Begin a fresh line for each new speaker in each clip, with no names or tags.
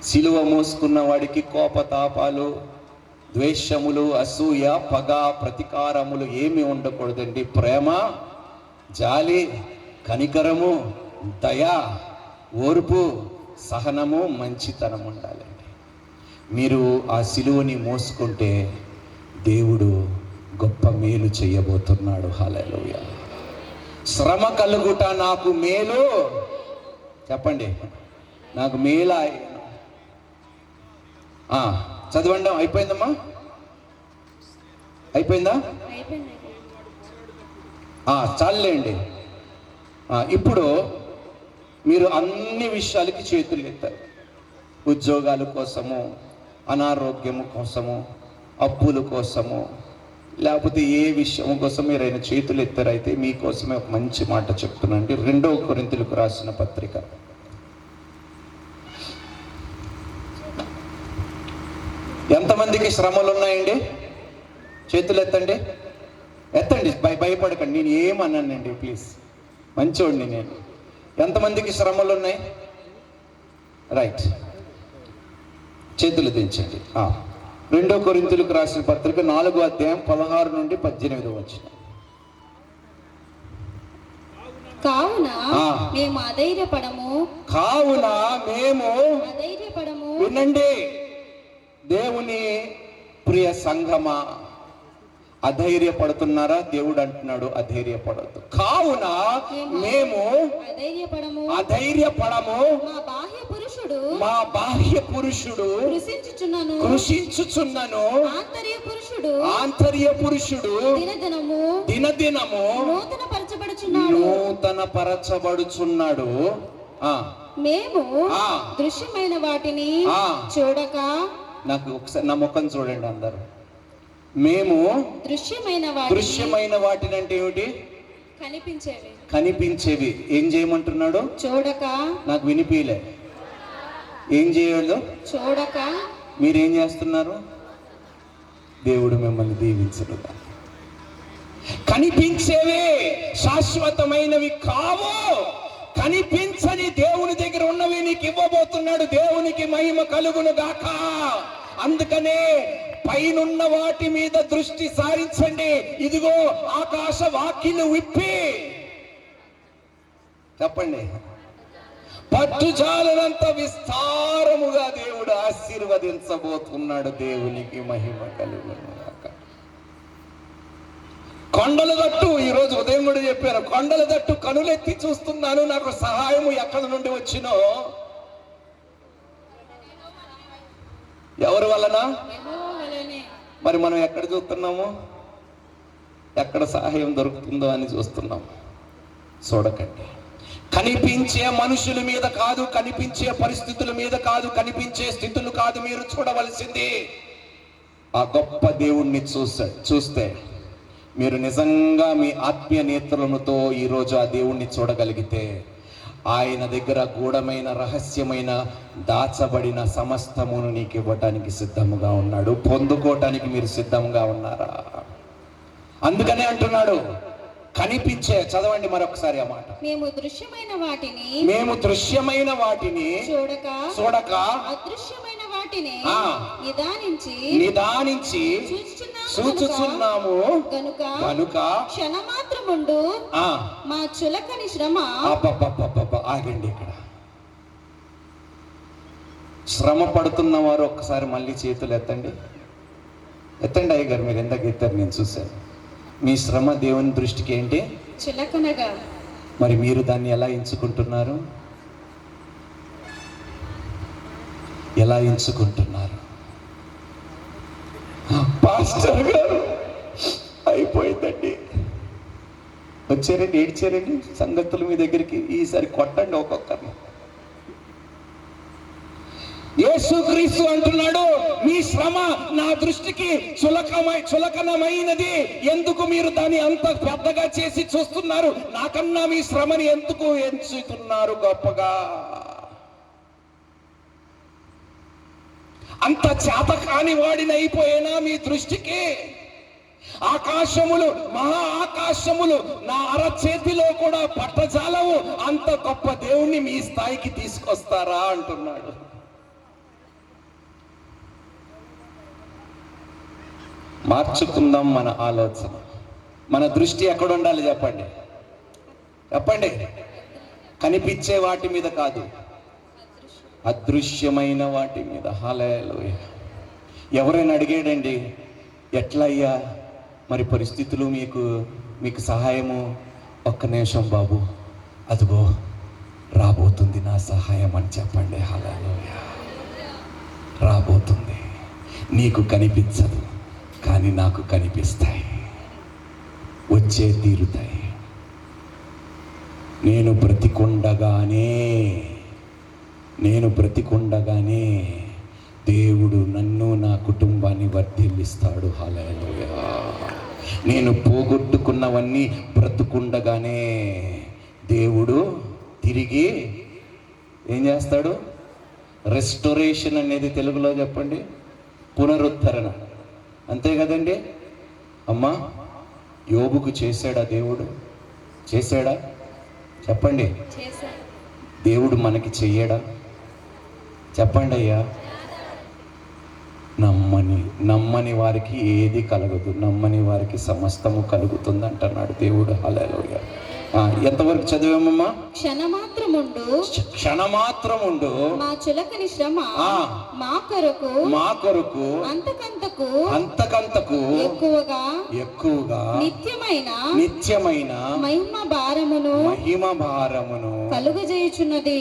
సిలువ మోసుకున్న వాడికి కోపతాపాలు, ద్వేషములు, అసూయ, పగ, ప్రతీకారములు ఏమి ఉండకూడదండి. ప్రేమ, జాలి, కనికరము, దయ, ఓర్పు, సహనము, మంచితనం ఉండాలండి. మీరు ఆ సిలువని మోసుకుంటే దేవుడు గొప్ప మేలు చేయబోతున్నాడు. హల్లెలూయా. శ్రమ కలుగుట నాకు మేలు, చెప్పండి, నాకు మేలు. చదవండి. అయిపోయిందమ్మా? అయిపోయిందా? చాలండి. ఇప్పుడు మీరు అన్ని విషయాలకి చేతులు ఎత్తారు. ఉద్యోగాల కోసము, అనారోగ్యము కోసము, అప్పుల కోసము, లేకపోతే ఏ విషయం కోసం మీరు ఆయన చేతులు ఎత్తారైతే మీకోసమే ఒక మంచి మాట చెప్తున్నానండి. 2 కొరింథీయులకు రాసిన పత్రిక, ఎంతమందికి శ్రమలు ఉన్నాయండి? చేతులు ఎత్తండి, ఎత్తండి, భయపడకండి. నేను ఏమన్నానండి, ప్లీజ్, మంచోడిని నేను. ఎంతమందికి శ్రమలు ఉన్నాయి? రైట్, చేతులు దించండి. 2 కొరింథీయులకు రాసిన పత్రిక 4వ అధ్యాయం 16 నుండి 18 వచనం.
కావున మేము అధైర్యపడము,
వినండి దేవుని ప్రియ సంఘమా, అధైర్యపడుతున్నారా? దేవుడు అంటున్నాడు అధైర్యపడద్దు. కావున మేము అధైర్యపడము, మా బాహ్య పురుషుడు కృషించుచున్నను, ఆంతర్య పురుషుడు దినదినము నూతన పరచబడుచున్నాడు.
మేము దృశ్యమైన వాటిని చూడక,
నాకు ఒకసారి నా ముఖం చూడండి అందరు. మేము దృశ్యమైన వాటిని అంటే ఏమిటి? కనిపించేవి. ఏం చేయమంటున్నాడు?
చూడక.
నాకు వినిపిలే. ఏం చేయదు?
చూడక.
మీరేం చేస్తున్నారు? దేవుడు మిమ్మల్ని దీవించడు. కనిపించేవే శాశ్వతమైనవి కావు. కనిపించని దేవుని దగ్గర ఉన్నవి నీకు ఇవ్వబోతున్నాడు. దేవునికి మహిమ కలుగును గాక. అందుకనే పైనున్న వాటి మీద దృష్టి సారించండి. ఇదిగో ఆకాశ వాకిలు విప్పి, చెప్పండి, పట్టుజాలనంత విస్తారముగా దేవుడు ఆశీర్వదించబోతున్నాడు. దేవునికి మహిమ కలుగును గాక. కొండల తట్టు, ఈరోజు ఉదయం కూడా చెప్పాను, కొండల తట్టు కనులెత్తి చూస్తున్నాను, నాకు సహాయము ఎక్కడి నుండి వచ్చినో. ఎవరి వలన? మరి మనం ఎక్కడ చూస్తున్నాము? ఎక్కడ సహాయం దొరుకుతుందో అని చూస్తున్నాం. చూడకండి. కనిపించే మనుషుల మీద కాదు, కనిపించే పరిస్థితుల మీద కాదు, కనిపించే స్థితులు కాదు మీరు చూడవలసింది. ఆ గొప్ప దేవుణ్ణి చూస్తే మీరు నిజంగా మీ ఆత్మీయ నేత్రముతో ఈరోజు ఆ దేవుణ్ణి చూడగలిగితే, ఆయన దగ్గర గూఢమైన, రహస్యమైన, దాచబడిన సమస్తమును నీకు ఇవ్వటానికి సిద్ధముగా ఉన్నాడు. పొందుకోవటానికి మీరు సిద్ధంగా ఉన్నారా? అందుకనే అంటున్నాడు కనిపించే. చదవండి మరొకసారి ఆ మాట.
మేము
దృశ్యమైన వాటిని చూడక
అదృశ్యమైన వాటిని
నిదానించి చూచుచున్నాము కనుక
క్షణమాత్రముండు మా చులకని శ్రమ.
ఆగండి. ఇక్కడ శ్రమ పడుతున్న వారు ఒక్కసారి మళ్ళీ చేతులు ఎత్తండి. ఎత్తండి అయ్యగారు, మీరు ఎందాక ఎత్తారు, నేను చూశాను. మీ శ్రమ దేవుని దృష్టికి ఏంటి?
చులకనగా.
మరి మీరు దాన్ని ఎలా ఎంచుకుంటున్నారు? ఎలా ఎంచుకుంటున్నారు? పాస్టర్ గారు అయిపోయిందండి, వచ్చారండి, ఏడ్చారండి సంగతులు మీ దగ్గరికి. ఈసారి కొట్టండి ఒక్కొక్కరిని. యేసుక్రీస్తు అంటున్నాడు, మీ శ్రమ నా దృష్టికి చులకనమైనది. ఎందుకు మీరు దాన్ని అంత పెద్దగా చేసి చూస్తున్నారు? నాకన్నా మీ శ్రమని ఎందుకు ఎంచుతున్నారు గొప్పగా? అంత చేత కాని వాడిని అయిపోయినా మీ దృష్టికి ఆకాశములు, మహా ఆకాశములు నా అరచేతిలో కూడా పట్టజాలవు. అంత గొప్ప దేవుణ్ణి మీ స్థాయికి తీసుకొస్తారా అంటున్నాడు. మార్చుకుందాం మన ఆలోచన. మన దృష్టి ఎక్కడ ఉండాలి చెప్పండి? చెప్పండి. కనిపించే వాటి మీద కాదు, అదృశ్యమైన వాటి మీద. హల్లెలూయా. ఎవరైనా అడిగాడండి, ఎట్లయ్యా మరి పరిస్థితులు మీకు సహాయము? ఒక్క నిమిషం బాబు, అదిగో రాబోతుంది నా సహాయం అని చెప్పండి. హల్లెలూయా. రాబోతుంది. నీకు కనిపించదు కానీ నాకు కనిపిస్తాయి, వచ్చే తీరుతాయి. నేను బ్రతికుండగానే దేవుడు నన్ను, నా కుటుంబాన్ని వర్ధిల్లిస్తాడు. హల్లెలూయా. నేను పోగొట్టుకున్నవన్నీ బ్రతుకుండగానే దేవుడు తిరిగి ఏం చేస్తాడు? రెస్టోరేషన్ అనేది తెలుగులో చెప్పండి, పునరుద్ధరణ. అంతే కదండి అమ్మా? యోబుకు చేశాడా దేవుడు? చేశాడా? చెప్పండి. దేవుడు మనకి చెయ్యడా? చెప్పండి అయ్యా. నమ్మని వారికి ఏది కలగదు, నమ్మని వారికి సమస్తము కలుగుతుంది అంటున్నాడు దేవుడు. హల్లెలూయా. ఎంతవరకు చదివామమ్మా? క్షణమాత్రముండు మా
చులకని శ్రమ మా కొరకు
అంతకంతకు ఎక్కువగా నిత్యమైన
మహిమ భారమును
కలుగజేయుచున్నది.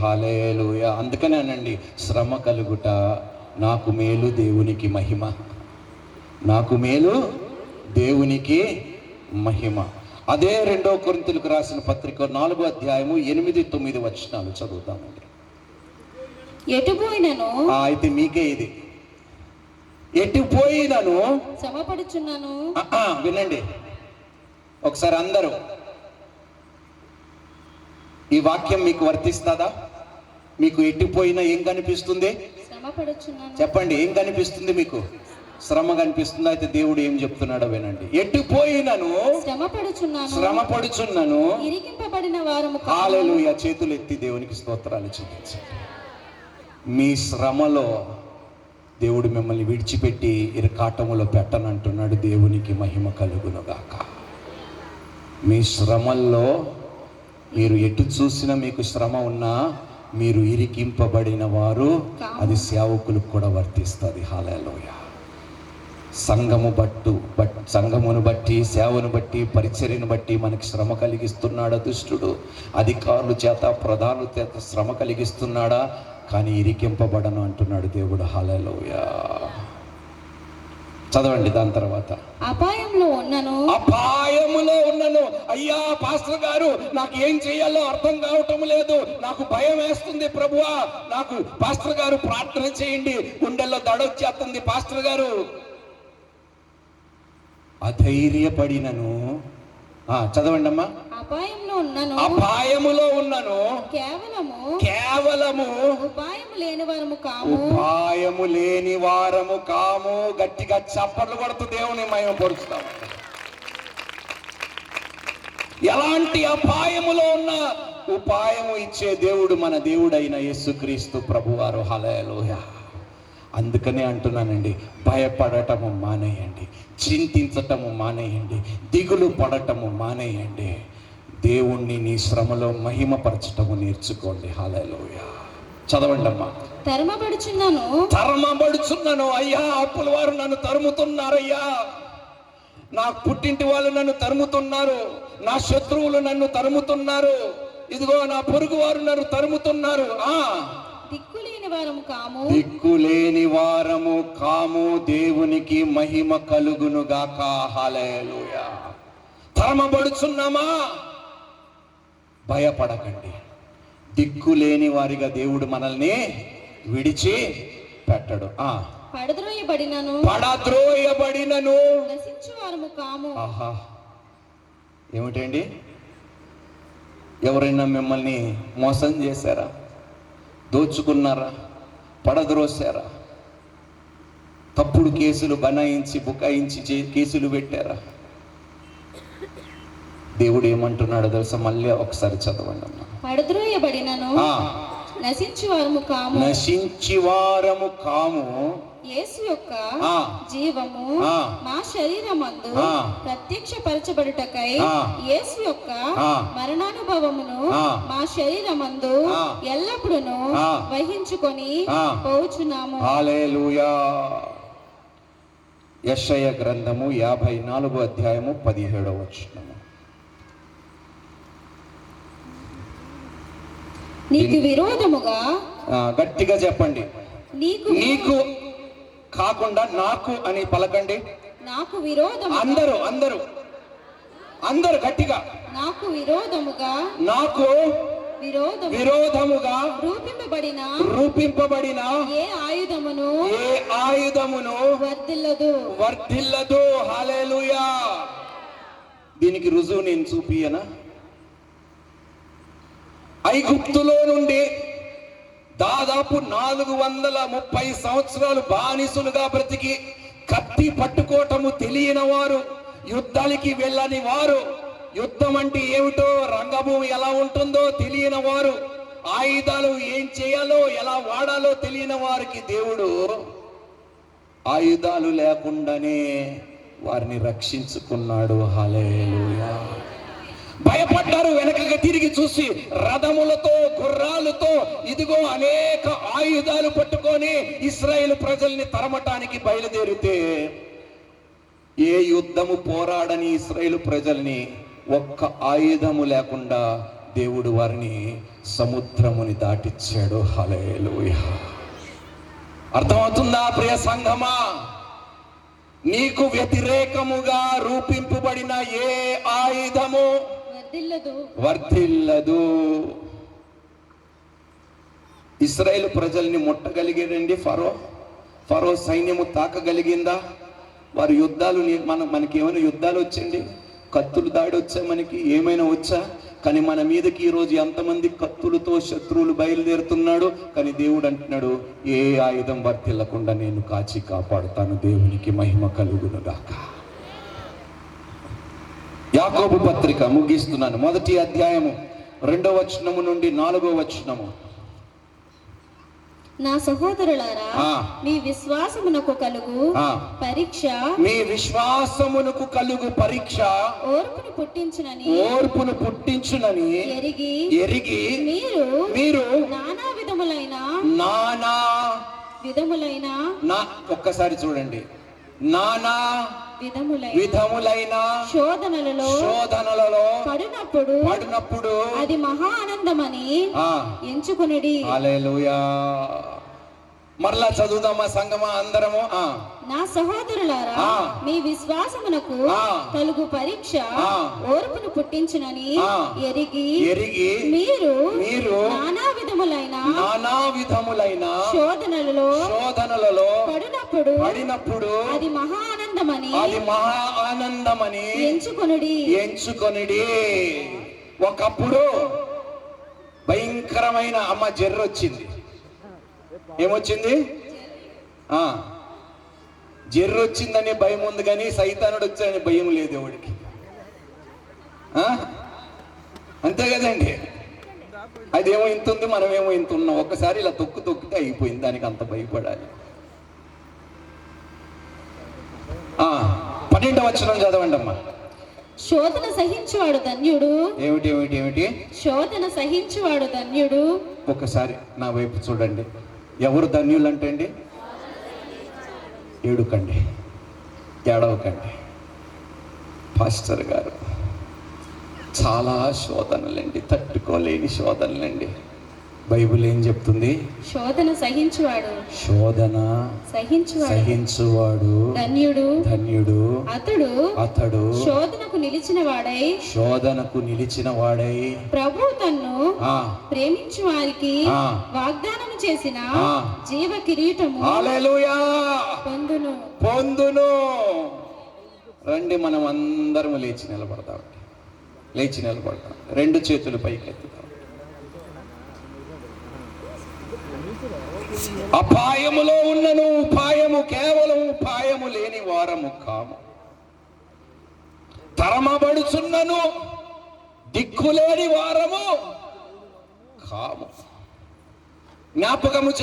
హల్లెలూయా. అందుకనేనండి, శ్రమ కలుగుట నాకు మేలు, దేవునికి మహిమ. నాకు మేలు, దేవునికి మహిమ. అదే 2 కొరింథీయులకు రాసిన పత్రిక 4వ అధ్యాయము 8-9 వచనాలు చదువుతామండి.
ఎటుపోయినను,
అయితే మీకే ఇది, ఎటుపోయినను
శ్రమపడుచున్నాను.
వినండి ఒకసారి అందరూ, ఈ వాక్యం మీకు వర్తిస్తుందా? మీకు ఎటుపోయినా ఏం కనిపిస్తుంది? చెప్పండి, ఏం కనిపిస్తుంది మీకు? శ్రమ కనిపిస్తుందా? అయితే దేవుడు ఏం చెప్తున్నాడో వినండి. ఎటుపోయినను శ్రమపడుచున్నాను,
ఇరికింపబడిన వారము.
హల్లెలూయా. చేతులు ఎత్తి దేవునికి స్తోత్రాలు చెల్లించండి. మీ శ్రమలో దేవుడు మిమ్మల్ని విడిచిపెట్టి ఇరకాటములో పెట్టనంటున్నాడు. దేవునికి మహిమ కలుగునుగాక. మీ శ్రమల్లో మీరు ఎటు చూసినా మీకు శ్రమ ఉన్నా మీరు ఇరికింపబడిన వారు, అది సేవకులకు కూడా వర్తిస్తుంది. హల్లెలూయా. సంఘమును బట్టి, సేవను బట్టి, పరిచర్యను బట్టి మనకి శ్రమ కలిగిస్తున్నాడా దుష్టుడు? అధికారుల చేత, ప్రధానుల చేత శ్రమ కలిగిస్తున్నాడా? కానీ ఇరికింపబడను అంటున్నాడు దేవుడు. హల్లెలూయా. చదవండి దాని తర్వాత.
అపాయములో
ఉన్నను. అయ్యా పాస్టర్ గారు, నాకు ఏం చేయాలో అర్థం కావటం లేదు, నాకు భయం వేస్తుంది ప్రభువా, నాకు పాస్టర్ గారు ప్రార్థన చేయండి, గుండెల్లో దడొచ్చేస్తుంది పాస్టర్ గారు. అధైర్యపడినను. చదవండి అమ్మా. అపాయములో ఉన్నను, కేవలము
ఉపాయము లేని వారము
కాము. గట్టిగా చప్పట్లు కొడుతూ దేవుని మహిమపరుస్తాము. ఎలాంటి అపాయములో ఉన్న ఉపాయము ఇచ్చే దేవుడు మన దేవుడైన యేసుక్రీస్తు ప్రభువారు. హల్లెలూయా. అందుకనే అంటున్నానండి, భయపడటము మానేయండి, చింతించటము మానేయండి, దిగులు పడటము మానేయండి. దేవుణ్ణి నీ శ్రమలో మహిమపరచటము నేర్చుకోండి. హల్లెలూయా. చదవండి అమ్మా. తరమబడుచున్నాను. అయ్యా అప్పుల వారు నన్ను తరుముతున్నారయ్యా, నా పుట్టింటి వాళ్ళు నన్ను తరుముతున్నారు, నా శత్రువులు నన్ను తరుముతున్నారు, ఇదిగో నా పొరుగు వారు నన్ను తరుముతున్నారు. దిక్కులేని వారము కాము. దేవునికి మహిమ కలుగును గాక. హల్లెలూయా. తరమబడుచున్నామా? భయపడకండి. దిక్కులేని వారిగా దేవుడు మనల్ని విడిచి పెట్టడు. పడద్రోయబడినను
నశించువారము కాము.
ఆహా, ఏమిటండి? ఎవరైనా మిమ్మల్ని మోసం చేశారా? దోచుకున్నారా? పడద్రోసారా? తప్పుడు కేసులు బనాయించి బుకాయించి కేసులు పెట్టారా? దేవుడు ఏమంటున్నాడు తెలుసా? మళ్ళీ ఒకసారి చదవండి అమ్మా.
నశించువారము కాము.
నశించివారము కాము.
యేసు యొక్క
ఆ.
జీవము
ఆ.
మా శరీరమందు
ఆ.
ప్రత్యక్షపరచబడుటకై
ఆ.
యేసు యొక్క
ఆ.
మరణానుభవమును
ఆ.
మా శరీరమందు
ఆ.
ఎల్లప్పుడూ
ఆ.
వహించుకొని
ఆ.
పోచున్నాము.
హల్లెలూయా. యెషయా గ్రంథము 54వ అధ్యాయము 17వ వచనము.
నీకు విరోధముగా
గట్టిగా చెప్పండి.
నీకు
నీకు కాకుండా నాకు అని పలకండి.
నాకు విరోధము
అందరూ అందరూ అందరూ గట్టిగా.
నాకు విరోధముగా
నాకు విరోధముగా రూపింపబడిన
ఏ ఆయుధమును
వర్ధిల్లదు. హల్లెలూయా. దీనికి రుజువు నేను చూపియనా? ఐగుప్తులో నుండి దాదాపు 430 సంవత్సరాలు బానిసులుగా బ్రతికి కత్తి పట్టుకోవటము తెలియని వారు, యుద్ధానికి వెళ్ళని వారు, యుద్ధం అంటే ఏమిటో, రంగభూమి ఎలా ఉంటుందో తెలియని వారు, ఆయుధాలు ఏం చేయాలో ఎలా వాడాలో తెలియని వారికి దేవుడు ఆయుధాలు లేకుండానే వారిని రక్షించుకున్నాడు. హల్లెలూయా. భయపడ్డారు. వెనకగా తిరిగి చూసి రథములతో గుర్రాలతో ఇదిగో అనేక ఆయుధాలు పట్టుకొని ఇశ్రాయేలు ప్రజల్ని తరమటానికి బయలుదేరితే ఏ యుద్ధము పోరాడని ఇశ్రాయేలు ప్రజల్ని ఒక్క ఆయుధము లేకుండా దేవుడు వారిని సముద్రముని దాటిచ్చాడు. హల్లెలూయా. అర్థమవుతుందా ప్రియ సంఘమా? నీకు వ్యతిరేకముగా రూపింపబడిన ఏ ఆయుధము వర్ధిల్లదు. ఇశ్రాయేలు ప్రజల్ని ముట్టగలిగాడండి ఫరో సైన్యము తాకగలిగిందా? వారి యుద్ధాలు మనకి ఏమైనా యుద్ధాలు వచ్చండి? కత్తులు దాడి వచ్చా? మనకి ఏమైనా వచ్చా? కానీ మన మీదకి ఈరోజు ఎంతమంది కత్తులతో శత్రువులు బయలుదేరుతున్నాడు. కానీ దేవుడు అంటున్నాడు, ఏ ఆయుధం వర్తిల్లకుండా నేను కాచి కాపాడుతాను. దేవునికి మహిమ కలుగును గాక. యాకోబు పత్రిక ముగిస్తున్నాను. 1వ అధ్యాయము 2వ వచనము నుండి 4వ వచనము.
నా సహోదరులారా, మీ విశ్వాసమునకు కలుగు పరీక్ష ఓర్పును పుట్టించునని ఎరిగి మీరు నానా విధములైన
ఒక్కసారి చూడండి. నానా విధములైన శోధనలలో పడినప్పుడు
అది మహా ఆనందమని ఎంచుకొనిడి.
హల్లెలూయా. మరలా చదువుదామా సంగమా అందరము.
నా సహోదరులారా, మీ విశ్వాసమునకు కలుగు పరీక్ష ఓర్పును పుట్టించునని ఎరిగి మీరు నానా విధములైన శోధనలలో పడినప్పుడు అది మహా ఆనందమని
ఎంచుకొనిడి. ఒకప్పుడు భయంకరమైన అమ్మ జర్ర వచ్చింది. ఏమొచ్చింది? జర్ర వచ్చిందని భయం ఉంది, కానీ సైతానుడు వచ్చాడని భయం లేదు ఎవడికి. అంతే కదండి. అదేమో ఇంత ఉంది, మనమేమో ఇంత ఉన్నాం. ఒక్కసారి ఇలా తొక్కితే అయిపోయింది. దానికి అంత భయపడాలి. 12వ వచనం చదవండి అమ్మా.
శోధన సహించువాడు ధన్యుడు.
ఏమిటి?
శోధన సహించువాడు ధన్యుడు.
ఒకసారి నా వైపు చూడండి. ఎవరు ధన్యులు అంటే అండి? ఏడవకండి పాస్టర్ గారు. చాలా శోధనలండి, తట్టుకోలేని శోధనలండి. బైబిల్ ఏం చెప్తుంది?
శోధన సహించువాడు ధన్యుడు. అతడు శోధనకు నిలిచిన వాడై ప్రభు తన్ను ప్రేమించు వారికి వాగ్దానం చేసిన జీవ కిరీటము
హల్లెలూయా పొందును. రండి, మనం అందరం లేచి నిలబడతాం. రెండు చేతులు పైకి ఎత్తుతాం. అపాయములో ఉన్నను ఉపాయము, కేవలం ఉపాయము లేని వారము కాము. తరమబడుచున్నను దిక్కులేని వారము కాము. జ్ఞాపకము